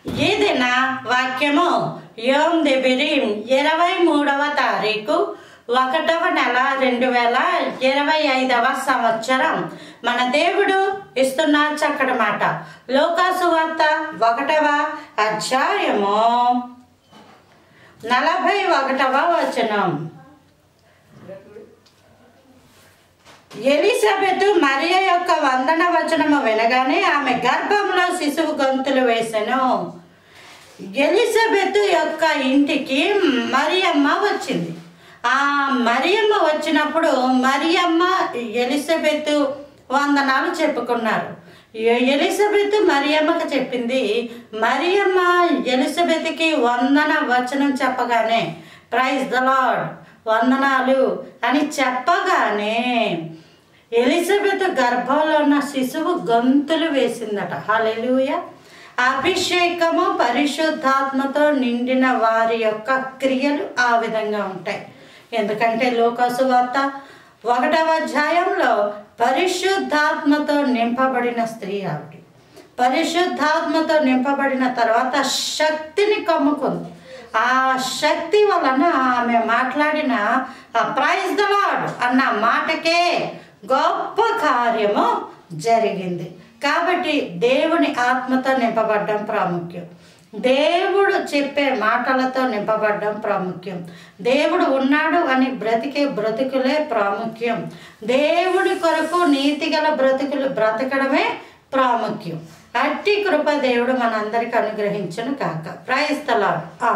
ఏదైనా వాక్యము యోం దెబిరీం 23వ తారీఖు 1వ నెల 2025వ సంవత్సరం. మన దేవుడు ఇస్తున్న చక్కటి మాట. లూకాసు వార్త 1వ అధ్యాయము 41వ వచనం. ఎలిజబెతు మరియ యొక్క వందన వచనము వినగానే ఆమె గర్భంలో శిశువు గొంతులు వేసెను. ఎలిజబెతు యొక్క ఇంటికి మరియమ్మ వచ్చింది. ఆ మరియమ్మ వచ్చినప్పుడు మరియమ్మ ఎలిజబెతు వందనాలు చెప్పుకున్నారు. ఎలిజబెతు మరియమ్మకు చెప్పింది. మరియమ్మ ఎలిజబెతుకి వందన వచనం చెప్పగానే ప్రైజ్ ద లార్డ్ వందనాలు అని చెప్పగానే ఎలిజబెతు గర్భంలో ఉన్న శిశువు గొంతులు వేసిందట. హల్లెలూయా. అభిషేకము పరిశుద్ధాత్మతో నిండిన వారి యొక్క క్రియలు ఆ విధంగా ఉంటాయి. ఎందుకంటే లూకాసు వార్త 1వ అధ్యాయంలో పరిశుద్ధాత్మతో నింపబడిన స్త్రీ ఆవిడ. పరిశుద్ధాత్మతో నింపబడిన తర్వాత శక్తిని కమ్ముకుంది. ఆ శక్తి వలన ఆమె మాట్లాడిన ప్రైజ్ ద లార్డ్ అన్న మాటకే గొప్ప కార్యము జరిగింది. కాబట్టి దేవుని ఆత్మతో నింపబడడం ప్రాముఖ్యం. దేవుడు చెప్పే మాటలతో నింపబడడం ప్రాముఖ్యం. దేవుడు ఉన్నాడు అని బ్రతికే బ్రతుకులే ప్రాముఖ్యం. దేవుడి కొరకు నీతిగల బ్రతుకులు బ్రతకడమే ప్రాముఖ్యం. అట్టి కృప దేవుడు మనందరికి అనుగ్రహించును కాక. Praise the lord.